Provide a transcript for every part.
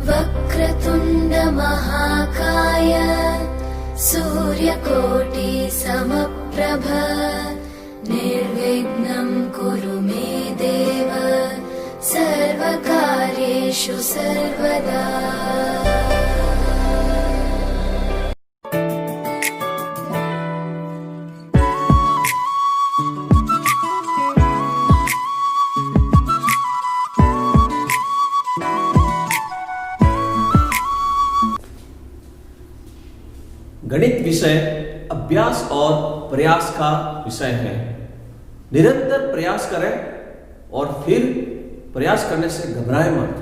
वक्रतुण्ड महाकाय सूर्यकोटि समप्रभ निर्विघ्नं कुरु मे देव सर्वकार्येषु सर्वदा। गणित विषय अभ्यास और प्रयास का विषय है। निरंतर प्रयास करें और फिर प्रयास करने से घबराएं मत,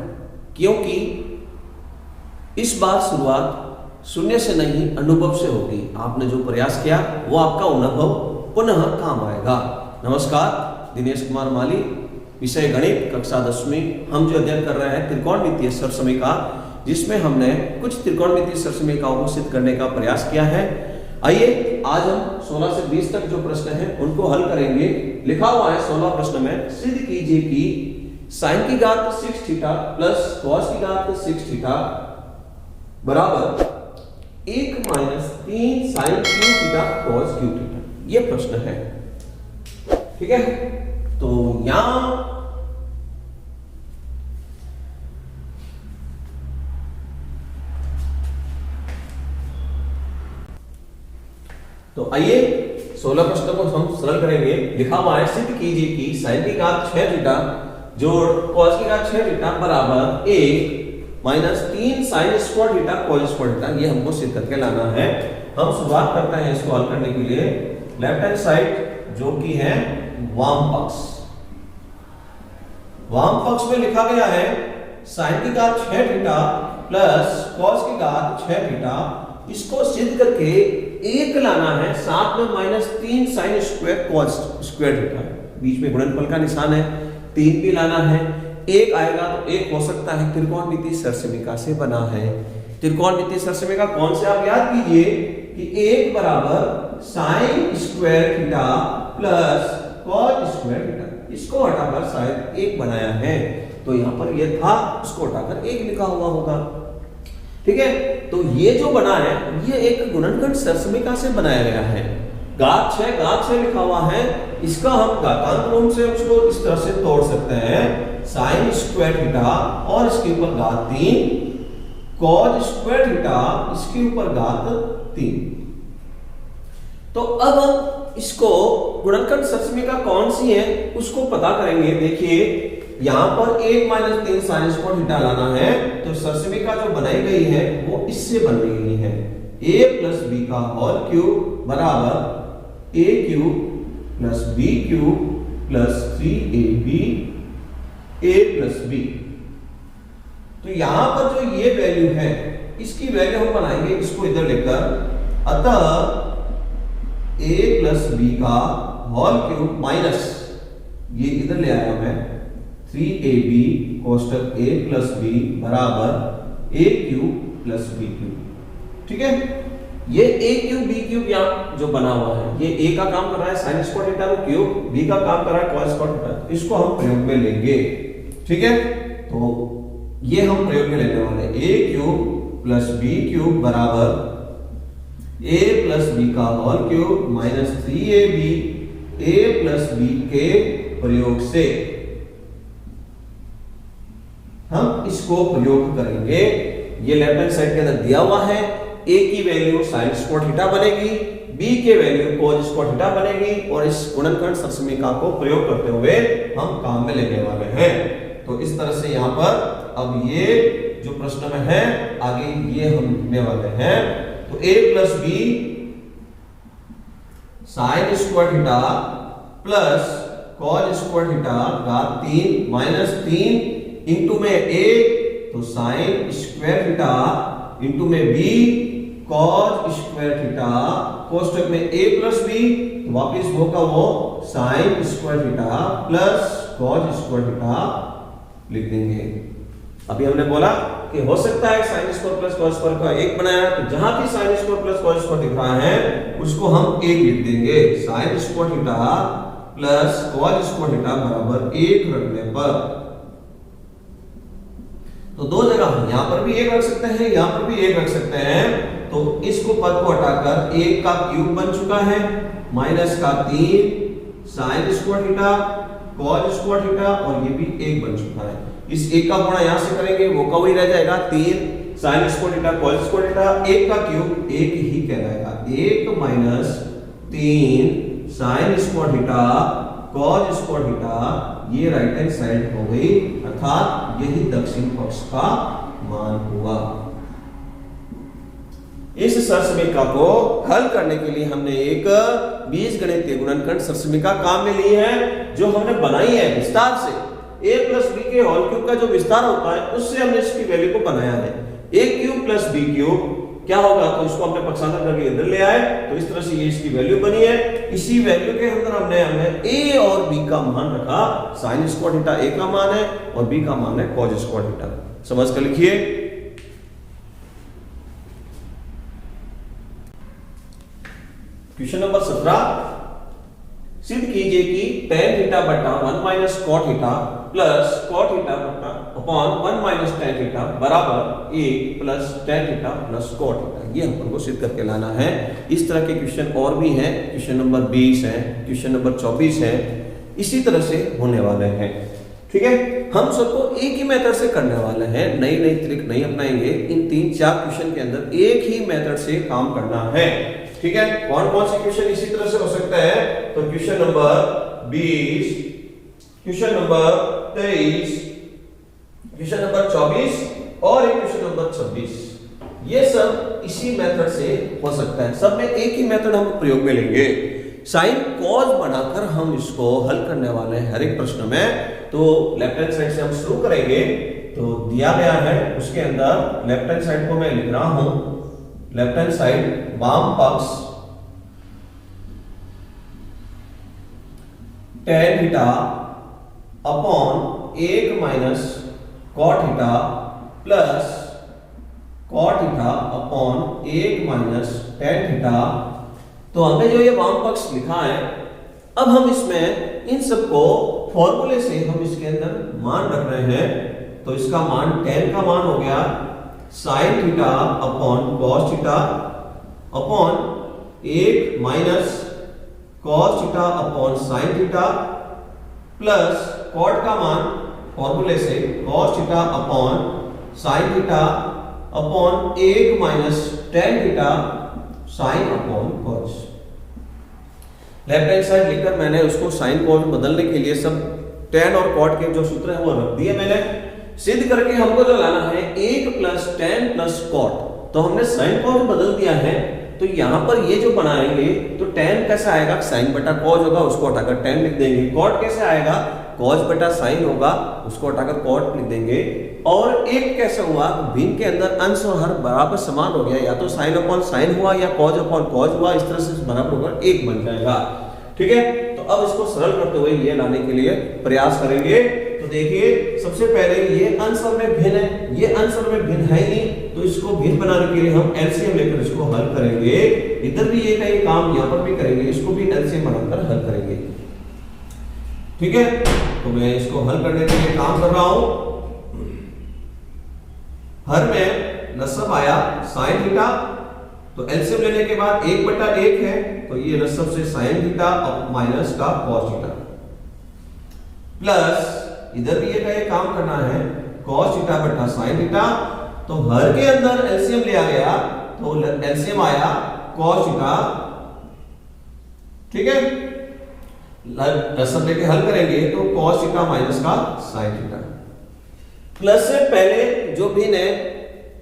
क्योंकि इस बार शुरुआत शून्य से नहीं अनुभव से होगी। आपने जो प्रयास किया वो आपका अनुभव पुनः काम आएगा। नमस्कार, दिनेश कुमार माली, विषय गणित, कक्षा 10वीं। हम जो अध्ययन कर रहे हैं त्रिकोणमितीय सरसमीका, जिसमें हमने कुछ त्रिकोणमितीय सरसमीकाओं को सिद्ध करने का प्रयास किया है। आइए आज हम 16 से 20 तक जो प्रश्न हैं उनको हल करेंगे। लिखा हुआ है 16 प्रश्न में, सिद्ध कीजिए कि साइन की घात 6 थीटा प्लस कॉस की घात 6 थीटा बराबर 1 minus 3 sine q theta cos q theta. ये प्रश्न है, ठीक है। तो यहां तो आइए 16 प्रश्नों को हम सरल करेंगे। लिखा हुआ है, सिद्ध कीजिए कि साइन की घात 6 थीटा जोड़ कॉस की घात 6 थीटा बराबर 1 minus 3 sine square theta cos square theta. ये हमको सिद्ध करके लाना है। हम शुरुआत करते हैं इसको हल करने के लिए। लेफ्ट हैंड साइड जो कि है वाम पक्ष, वाम पक्ष में लिखा गया है साइन की घात 6 थीटा प्लस कॉस की घात 6 थीटा। इसको सिद्ध करके 1 लाना है, साथ में minus 3 sine square cos square theta, बीच में गुणनफल का निशान है, 3 भी लाना है। 1 आएगा तो 1 हो सकता है त्रिकोणमितीय सरसमीका से बना है। त्रिकोणमितीय सरसमीका कौन से, आप याद कीजिए कि 1 बराबर sign square theta plus cos square theta. इसको हटाकर शायद 1 बनाया है, तो यहां पर ये था, उसको हटाकर 1 लिखा हुआ होगा, ठीक है। तो ये जो बना है ये एक गुणनखंड सरसमीका से बनाया गया है। घात 6 लिखा हुआ है, इसका हम घातांक रूप से उसको इस तरह से तोड़ सकते हैं, साइन स्क्वायर थीटा और इसके ऊपर घात 3 कॉस स्क्वायर थीटा, इसके ऊपर घात 3। तो अब हम इसको गुणनखंड सरसमीका कौन सी है उसको पता करेंगे। देखिए यहां पर 1 माइनस 3 साइन स्क्वायर थीटा लाना है, तो सरसमीका जो बनाई गई है वो इससे बन गई है। a प्लस बी का होल क्यूब बराबर a cube plus b cube plus 3ab a plus b। तो यहां पर जो ये वैल्यू है इसकी वैल्यू हम बनाएंगे, इसको इधर लेकर, अतः a प्लस b का होल क्यूब माइनस, ये इधर ले आया मैं, 3ab कोष्टक a प्लस b बराबर a cube plus b cube, ठीक है। ये a क्यूब b क्यूब यहाँ जो बना हुआ है, ये a का काम कर रहा है साइन स्क्वायर थीटा का क्यूब, b का काम कर रहा है कॉस स्क्वायर थीटा। इसको हम प्रयोग में लेंगे, ठीक है। तो ये हम प्रयोग में लेने वाले हैं, a cube plus b cube बराबर a प्लस b का whole cube minus 3ab a plus b के प्रयोग से हम इसको प्रयोग करेंगे। ये लेफ्ट हैंड साइड के अंदर दिया हुआ है, a की वैल्यू साइन स्क्वायर थीटा बनेगी, b के वैल्यू कॉस स्क्वायर थीटा बनेगी, और इस गुणनखंड सरसमीका को प्रयोग करते हुए हम काम में लेने वाले हैं। तो इस तरह से यहाँ पर अब ये जो प्रश्न में है आगे ये हम लिखने वाले हैं। तो a plus b sign square theta plus cos square theta घात 3 माइनस 3 इंटू में a, तो साइन स्क्वायर थीटा इंटू में b कॉस स्क्वायर थीटा, कोष्टक में a प्लस b, तो वापिस होगा वो sign square theta plus cos square theta लिख देंगे। अभी हमने बोला कि हो सकता है sine square plus cos square का 1 बनाया, तो जहां भी sine square plus cos square दिख रहा है उसको हम 1 लिख देंगे। Sign square theta plus cos square theta बराबर 1 रखने पर तो दो जगह हम यहाँ पर भी एक रख सकते हैं, यहाँ पर भी एक रख सकते हैं। तो इसको पद को हटाकर एक का क्यूब बन चुका है, माइनस का 3 sine square theta cos square theta, और ये भी एक बन चुका है। इस एक का गुणा यहाँ से करेंगे, वो का वही रह जाएगा 3 sine square theta cos square theta, एक का क्यूब एक ही कहलाएगा, 1 minus 3 sine square theta cos square theta, ये राइट हैंड साइड हो गई, अर्थात यही दक्षिण पक्ष का मान हुआ। इस सरसमीका को हल करने के लिए हमने एक बीजगणितीय गुणनखंड सरसमीका काम में ली है, जो हमने बनाई है विस्तार से। a प्लस बी के होल क्यूब का जो विस्तार होता है उससे हमने इसकी वैल्यू को बनाया है। a cube plus b cube क्या होगा, तो इसको हमने पक्षांतर करके इधर ले आए, तो इस तरह से ये इसकी वैल्यू बनी है। इसी वैल्यू के अंदर हमने a और b का मान रखा, साइन स्क्वायर थीटा a का मान है और b का मान है कॉस स्क्वायर थीटा। समझ कर लिखिए। क्वेश्चन नंबर 17, सिद्ध कीजिए कि tan थीटा बटा 1 minus cot theta plus cot theta बटा अपॉन 1 माइनस tan थीटा बराबर 1 plus tan theta plus cot theta. ये हमको सिद्ध करके लाना है। इस तरह के क्वेश्चन और भी हैं, क्वेश्चन नंबर 20 है, क्वेश्चन नंबर 24 है, इसी तरह से होने वाले हैं। ठीक है, हम सबको एक ही मेथड से करने वाले हैं, नई नई ट्रिक नहीं अपनाएंगे। इन 3-4 क्वेश्चन के अंदर एक ही मेथड से काम करना है। ठीक है, कौन कौन से क्वेश्चन इसी तरह से हो सकता है, तो question number 20, question number 23, question number 24 और एक क्वेश्चन नंबर 26, ये सब इसी मेथड से हो सकता है। सब में एक ही मेथड हम प्रयोग में लेंगे। साइन कॉस बनाकर हम इसको हल करने वाले हैं हर एक प्रश्न में। तो लेफ्ट हैंड साइड से हम शुरू करेंगे। तो दिया गया है उसके अंदर लेफ्ट हैंड साइड को मैं लिख रहा हूं, लेफ्ट हैंड साइड वाम पक्ष tan theta upon 1 minus cot theta plus cot theta upon 1 minus tan theta. तो हमने जो ये वाम पक्ष लिखा है, अब हम इसमें इन सबको फॉर्मूले से हम इसके अंदर मान रख रहे हैं। तो इसका मान tan का मान हो गया sin theta upon cos theta upon 1 minus cos theta upon sin theta plus cot का मान फॉर्मूले से cos theta upon sin theta upon 1 minus tan theta sin upon cos। Left hand side लिखकर मैंने उसको sin cos में बदलने के लिए सब tan और cot के जो सूत्र है वो रख दिए मैंने। सिद्ध करके हमको जो लाना है 1 प्लस tan प्लस cot, तो हमने sin cos में बदल दिया है। तो यहां पर ये जो बनाएंगे तो tan कैसा आएगा, sin बटा cos होगा, उसको हटाकर tan लिख देंगे। cot कैसे आएगा, cos बटा sin होगा, उसको हटाकर cot लिख देंगे। और एक कैसे हुआ, भिन्न के अंदर अंश और हर बराबर समान हो गया, या तो sin अपॉन sin हुआ या cos अपॉन cos हुआ, इस तरह से बराबर होकर 1 बन जाएगा। ठीक है, तो अब इसको सरल करते हुए ये लाने के लिए प्रयास करेंगे। तो देखिए, सबसे पहले ये अंश और में भिन्न है, ये अंश और में भिन्न है ही, तो इसको भिन्न बनाने के लिए हम एलसीएम लेकर इसको हल करेंगे। इधर भी ये का ये काम यहाँ पर भी करेंगे, इसको भी एलसीएम बनाकर हल करेंगे। ठीक है, तो मैं इसको हल करने के लिए काम कर रहा हूं। हर में लसब आया sin थीटा, तो एलसीएम लेने के बाद 1/1 है, तो ये लसब से sin थीटा और माइनस का cos थीटा प्लस इधर भी ये का ये काम करना है cos थीटा बटा sin थीटा। तो हर के अंदर एलसीएम लिया गया, तो एलसीएम आया cos थीटा। ठीक है, लसब लेके हल करेंगे तो cos थीटा माइनस का sin थीटा। प्लस से पहले जो भिन्न है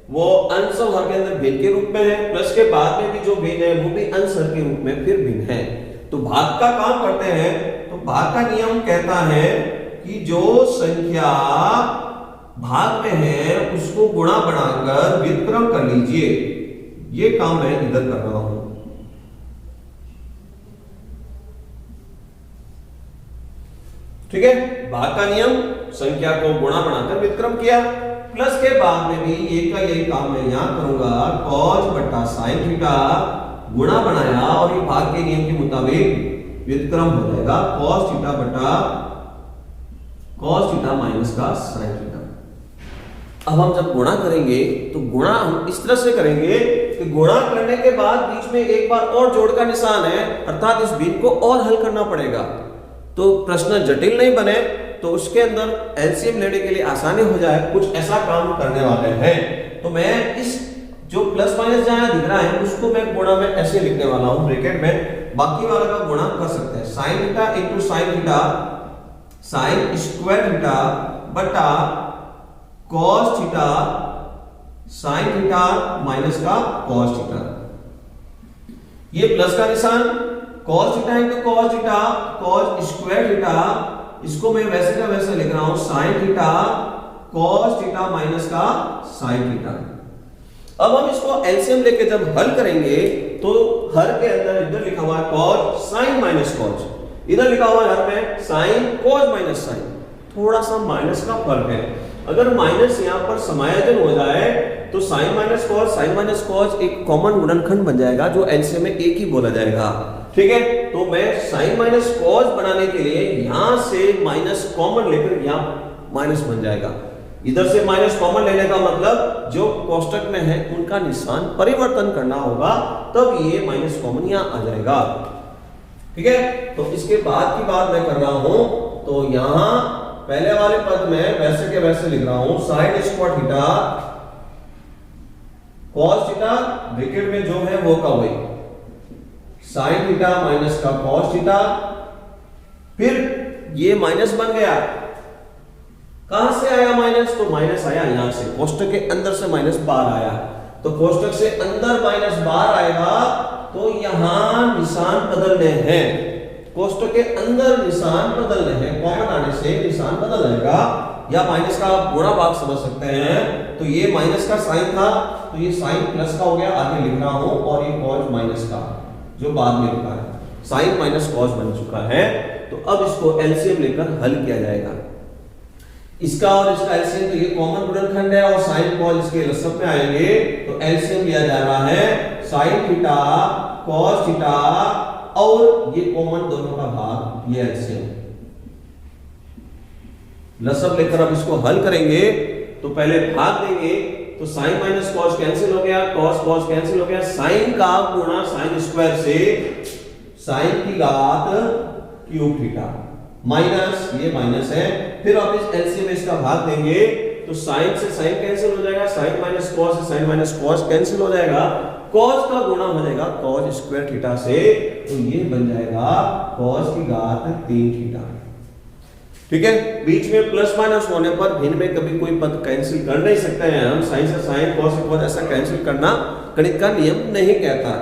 वो अंश और हर के अंदर भिन्न के रूप में है, प्लस के बाद में भी जो भिन्न है वो भी अंश हर के रूप में फिर भिन्न है। तो भाग का काम करते हैं। तो भाग का नियम कहता है कि जो संख्या भाग में है उसको गुणा बनाकर व्युत्क्रम कर लीजिए। ये काम मैं इधर कर रहा हूं। ठीक है, भाग का नियम, संख्या को गुणा बनाकर व्युत्क्रम किया, प्लस के बाद में भी एक का यही काम मैं यहां करूंगा, cos बटा sin थीटा गुणा बनाया और ये भाग के नियम के मुताबिक व्युत्क्रम हो जाएगा cos थीटा बटा cos थीटा माइनस का sin थीटा। अब हम जब गुणा करेंगे तो गुणा हम इस तरह से करेंगे कि गुणा करने के बाद बीच में एक बार और जोड़ का निशान है, अर्थात इस बीन को और हल करना पड़ेगा। तो प्रश्न जटिल नहीं बने, तो उसके अंदर एलसीएम लेने के लिए आसानी हो जाए, कुछ ऐसा काम करने वाले हैं। तो मैं इस जो प्लस माइनस जहां दिख रहा है उसको मैं गुणा में ऐसे लिखने वाला हूं ब्रैकेट में, बाकी वाला का गुणा कर सकते हैं। Sine theta into sine theta, sine square theta बटा cos theta sine theta minus का कॉस थीटा। ये प्लस का निशान, cos theta into cos theta, cos square theta, इसको मैं वैसे का वैसे लिख रहा हूं sine theta cos theta minus का साइन थीटा। अब हम इसको एलसीएम लेके जब हल करेंगे तो हर के अंदर इधर लिखा हुआ है कॉस साइन माइनस कॉस, इधर लिखा हुआ है हर में साइन कॉस माइनस साइन, थोड़ा सा माइनस का फर्क है। अगर माइनस यहां पर समायोजन हो जाए तो साइन माइनस कॉस एक कॉमन गुणनखंड बन जाएगा जो एलसीएम में एक ही बोला जाएगा। ठीक है, तो मैं साइन माइनस कॉस बनाने के लिए यहां से माइनस कॉमन लेकर यहां माइनस बन जाएगा। इधर से माइनस कॉमन लेने का मतलब जो कोष्टक में है उनका निशान परिवर्तन करना होगा, तब ये माइनस कॉमन यहां आ जाएगा। ठीक है, तो इसके बाद की बात मैं कर रहा हूं, तो यहां पहले वाले पद में वैसे के वैसे लिख रहा हूं sign square theta cos theta, bracket में जो है वो का वही साइन थीटा माइनस का कॉस थीटा, फिर ये माइनस बन गया। कहां से आया माइनस? तो माइनस आया यहां से, कोष्टक के अंदर से माइनस बाहर आया। तो कोष्टक से अंदर माइनस बाहर आएगा तो यहां निशान बदलने हैं, कोष्टक के अंदर निशान बदलने हैं, कॉमन आने से निशान बदल जाएगा। या माइनस का गुणा भाग समझ सकते हैं, तो ये माइनस का साइन था तो ये साइन प्लस का हो गया, आगे लिख रहा हूं, और ये कॉस माइनस का जो बाद में लिखा है साइन माइनस कॉस बन चुका है। तो अब इसको एलसीएम लेकर हल किया जाएगा। इसका और इसका एलसीएम, तो ये कॉमन गुणनखंड है और साइन कॉस इसके लसब में आएंगे, तो एलसीएम लिया जा रहा है साइन थीटा कॉस थीटा और ये कॉमन दोनों का भाग, ये एलसीएम लसब लेकर अब इसको हल करेंगे। तो पहले भाग देंगे, तो साइन माइनस कॉस कैंसिल हो गया, कॉस कॉस कैंसिल हो गया, साइन का गुणा साइन स्क्वायर से साइन की घात क्यूब थीटा माइनस, ये माइनस है, फिर आप इस एलसीएम में इसका भाग देंगे तो साइन से साइन कैंसिल हो जाएगा, साइन माइनस कॉस से साइन माइनस कॉस कैंसिल हो जाएगा, कॉस का गुणा हो जाएगा कॉस स्क्वायर थीटा से, तो ये बन जाएगा कॉस की घात 3 थीटा। ठीक है, बीच में प्लस माइनस होने पर भिन्न में कभी कोई पद कैंसिल कर नहीं सकते हैं हम, साइन से साइन कॉस से कॉस ऐसा कैंसिल करना गणित का नियम नहीं कहता।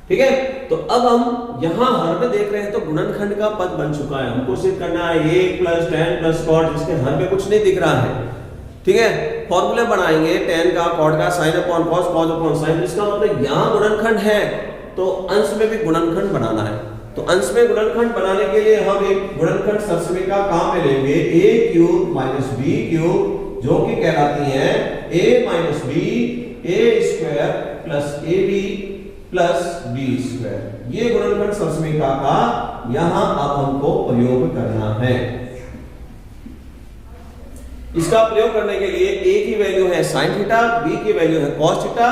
ठीक है, तो अब हम यहां हर में देख रहे हैं तो गुणनखंड का पद बन चुका है, हमको सिद्ध करना है 1 + tan + cot, जिसके हर में कुछ नहीं दिख रहा है। ठीक है, फॉर्मूले बनाएंगे tan का cot का sin upon cos cos upon sin, इसका मतलब यहां गुणनखंड है तो अंश में भी गुणनखंड बनाना है। तो अंश में गुणनखंड बनाने के लिए हम एक गुणनखंड सरसमी का काम में लेंगे a³ - b³ जो कि कहलाती है a - b a² + ab + b²। ये गुणनखंड सरसमीका का यहां अब हमको प्रयोग करना है। इसका प्रयोग करने के लिए a की वैल्यू है sin थीटा, b की वैल्यू है cos थीटा,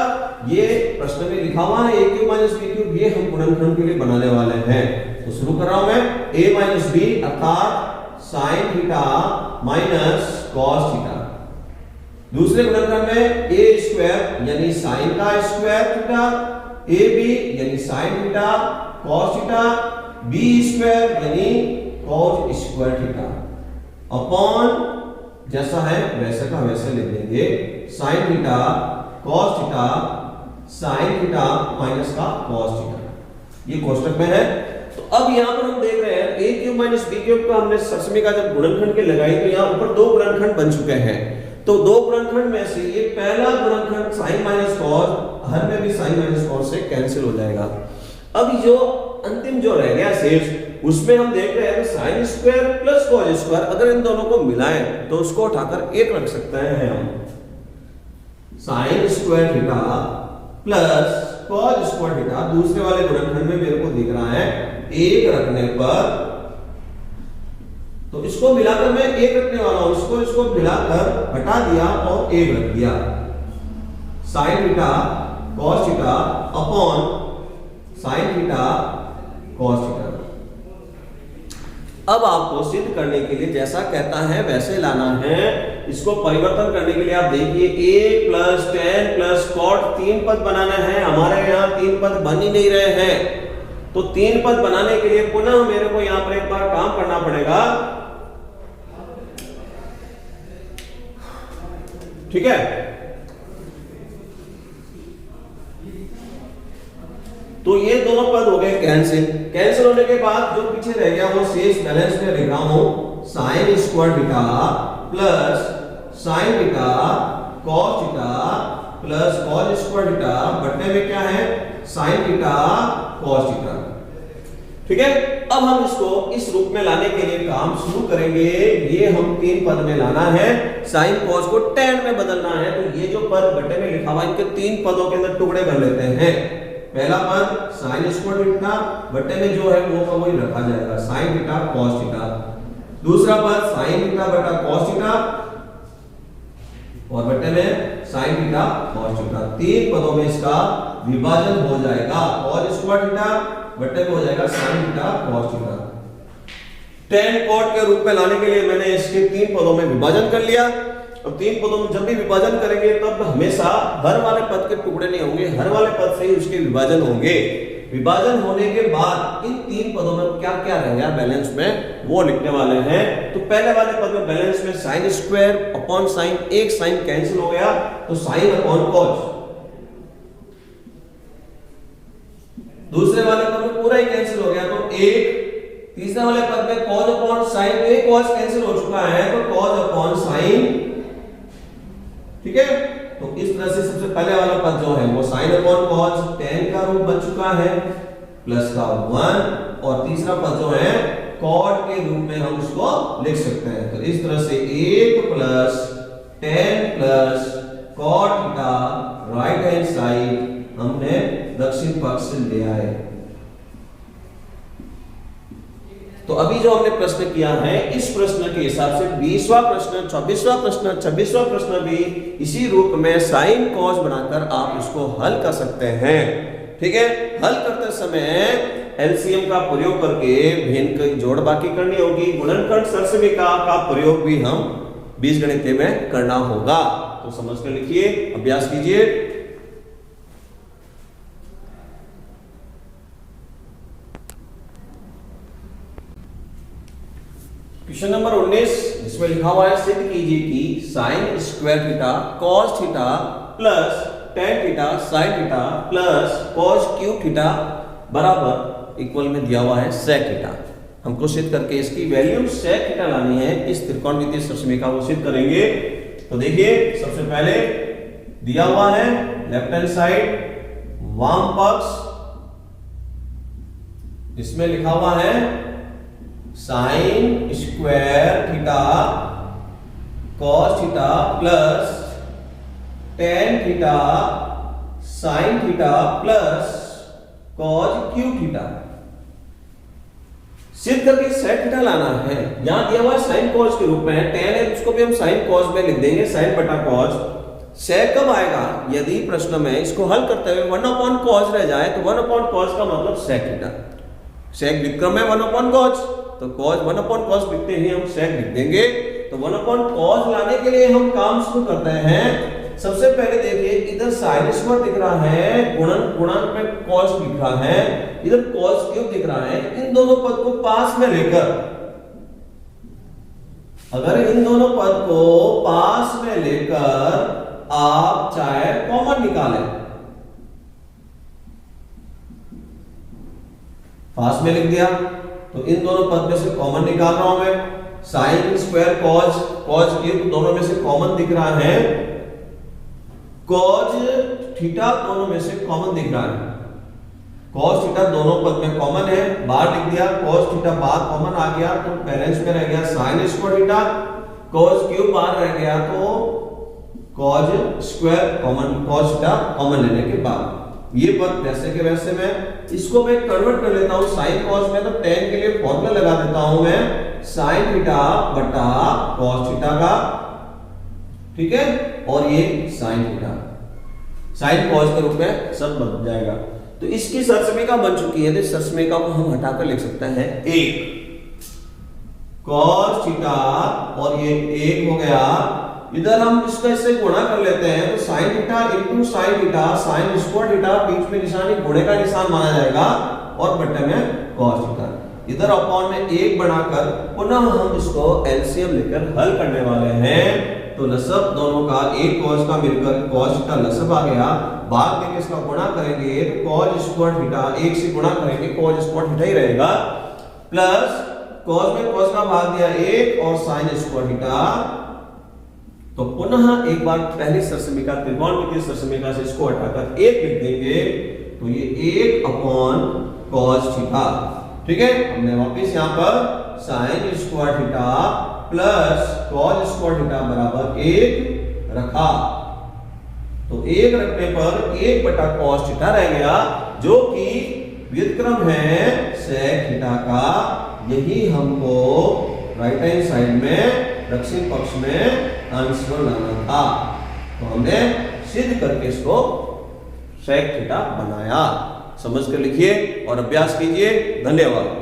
ये प्रश्न में लिखा हुआ है a³ - b³, ये हम गुणनखंड के लिए बनाने वाले हैं। तो शुरू कर रहा हूं मैं a - b अर्थात sin theta minus cos theta. दूसरे गुणनखंड में a² यानी sin का स्क्वायर थीटा, ab यानी sin theta cos theta, b² यानी cos स्क्वायर थीटा अपॉन जैसा है वैसा का वैसा लिख देंगे sin theta cos theta sin theta minus का cos थीटा, ये कोष्टक में है। तो अब यहां पर हम देख रहे हैं a³ - b³ का हमने सरसमी का जब गुणनखंड के लगाई तो यहां ऊपर दो गुणनखंड बन चुके हैं। तो दो गुणनखंड में से ये पहला गुणनखंड sin - cos, हर में भी sin - cos से कैंसिल हो जाएगा। अब जो अंतिम जो रह गया शेष, उसमें हम देख रहे हैं sin square plus cos square, अगर इन दोनों को मिलाएं तो उसको उठाकर एक रख सकते हैं हम, sin square theta plus cos square theta. दूसरे वाले गुणनखंड में मेरे को दिख रहा है एक रखने पर तो इसको मिलाकर मैं 1 रखने वाला हूं, इसको मिलाकर हटा दिया और 1 रख दिया। sin theta cos theta upon sin theta cos theta. अब आपको सिद्ध करने के लिए जैसा कहता है वैसे लाना है। इसको परिवर्तन करने के लिए आप देखिए 1 प्लस tan प्लस cot 3 पद बनाना है। हमारे यहाँ 3 पद बन ही नहीं रहे हैं, तो 3 पद बनाने के लिए पुनः मेरे को यहाँ पर एक बार काम करना पड़ेगा। ठीक है, तो ये दोनों पद हो गए कैंसिल होने के बाद जो पीछे रह गया वो शेष बैलेंस में लिख रहा हूं sin square theta plus sin theta cos theta plus cos square theta बटे में क्या है sin थीटा cos थीटा। ठीक है, अब हम इसको इस रूप में लाने के लिए काम शुरू करेंगे। ये हम 3 पद में लाना है, sin cos को tan में बदलना है। तो ये जो पद बटे में लिखा हुआ इनके 3 पदों के अंदर टुकड़े कर लेते हैं। पहला पद sin स्क्वायर थीटा बटे में जो है वो वही रखा जाएगा sin थीटा cos थीटा। दूसरा पद sin थीटा बटा cos थीटा और बटे में sin थीटा cos थीटा। 3 पदों में इसका विभाजन हो जाएगा। cos स्क्वायर थीटा बटे में हो जाएगा sin theta cos theta. tan cot के रूप में लाने के लिए मैंने इसके 3 पदों में विभाजन कर लिया। अब 3 पदों में जब भी विभाजन करेंगे तब हमेशा हर वाले पद के टुकड़े नहीं होंगे, हर वाले पद से ही उसके विभाजन होंगे। विभाजन होने के बाद इन 3 पदों में क्या क्या रहेगा बैलेंस में वो लिखने वाले हैं। तो पहले वाले पद में बैलेंस में sin स्क्वायर अपॉन sin, एक sin कैंसिल हो गया तो sin अपॉन cos। दूसरे वाले पद में पूरा ही कैंसिल हो गया तो 1। तीसरे वाले पद में cos अपॉन sin, एक cos कैंसिल हो चुका है तो cos अपॉन sin। ठीक है, तो इस तरह से सबसे पहले वाला पद जो है वो sin अपॉन cos tan का रूप बन चुका है प्लस का 1, और तीसरा पद जो है cot के रूप में हम उसको लिख सकते हैं। तो इस तरह से 1 plus tan plus cot theta right hand side हमने दक्षिण पक्ष से ले आए। तो अभी जो हमने प्रश्न किया है इस प्रश्न के हिसाब से 20वां प्रश्न, 24वां प्रश्न, 26वां प्रश्न भी इसी रूप में sin cos बनाकर आप इसको हल कर सकते हैं। ठीक है, हल करते समय एलसीएम का प्रयोग करके भिन्न की जोड़ बाकी करनी होगी। गुणनखंड सरसमिका का प्रयोग भी हम बीजगणित में करना होगा। तो समझ कर लिखिए, अभ्यास कीजिए। क्वेश्चन नंबर 19 जिसमें लिखा हुआ है सिद्ध कीजिए कि sin square theta cos theta plus tan theta sin theta plus cos cube theta बराबर इक्वल में दिया हुआ है sec थीटा। हमको सिद्ध करके इसकी वैल्यू sec थीटा लानी है। इस त्रिकोणमितीय सरसमिका को सिद्ध करेंगे। तो देखिए, सबसे पहले दिया हुआ है लेफ्ट हैंड साइड वाम पक्ष, इसमें लिखा हुआ है sin square theta cos theta plus tan theta sin theta plus cos cube theta. सिद्ध करके sec थीटा लाना है। यहां दिया हुआ है sin cos के रूप में है, tan है उसको भी हम sin cos में लिख देंगे, sin बटा cos। sec कब आएगा? यदि प्रश्न में इसको हल करते हुए 1 अपॉन cos रह जाए तो 1 अपॉन cos का मतलब sec थीटा। sec विक्रम है 1 अपॉन cos, तो cos 1 अपॉन cos लिखते ही हम sec लिख देंगे। तो 1 अपॉन cos लाने के लिए हम काम शुरू करते हैं। सबसे पहले देखिए, इधर sin स्क्वायर दिख रहा है, गुणन में cos दिख रहा है, इधर cos क्यूब दिख रहा है। इन दोनों पद को पास में लेकर, अगर इन दोनों पद को पास में लेकर आप चाहे कॉमन निकालें, पास में लिख दिया तो इन दोनों पद में से कॉमन निकाल रहा हूं मैं। sin स्क्वायर cos क्यूब दोनों में से कॉमन दिख रहा है, cos थीटा दोनों में से कॉमन दिख रहा है। cos थीटा दोनों पद में कॉमन है, बाहर लिख दिया। cos थीटा बाहर कॉमन आ गया तो बैलेंस में रह गया sin square theta, cos cube बाहर रह गया तो cos square common, cos theta common लेने के बाद। ये पद वैसे के वैसे मैं इसको मैं कन्वर्ट कर लेता हूं साइन कॉस में, तो tan के लिए फॉर्मूला लगा देता हूं मैं साइन थीटा बटा कॉस थीटा का, ठीक है, और ये साइन थीटा साइन कॉस के रूप में सब बन जाएगा। तो इसकी सरसमीका बन चुकी है, तो सरसमीका को हम हटाकर लिख सकते हैं 1 कॉस थीटा, और ये 1 हो गया। इधर हम इसका इससे गुणा कर लेते हैं, तो sine theta into sine theta sine square theta, बीच में निशान गुणे का निशान माना जाएगा, और बटे में कॉस थीटा। इधर अपॉन में 1 बनाकर पुनः हम इसको एलसीएम लेकर हल करने वाले हैं। तो लसब दोनों का एक कॉस का मिलकर कॉस थीटा लसब आ गया। बाद में इसका गुणा करेंगे तो कॉस स्क्वायर थीटा 1 से गुणा करेंगे कॉस स्क्वायर थीटा ही रहेगा, प्लस कॉस में कॉस का भाग दिया 1 और साइन स्क्वायर थीटा। तो पुनः एक बार पहली सरसमीका त्रिकोणमितीय सरसमीका से इसको हटाकर 1 लिख देंगे, तो ये 1 अपॉन कॉस थीटा, ठीक है। हमने वापस यहां पर sign square theta plus cos square theta बराबर 1 रखा, तो 1 रखने पर 1 बटा कॉस थीटा रह गया, जो कि व्युत्क्रम है sec थीटा का। यही हमको राइट हैंड साइड में दक्षिण पक्ष में आंसर लाना था, तो हमने सिद्ध करके इसको sec थीटा बनाया। समझ कर लिखिए और अभ्यास कीजिए। धन्यवाद।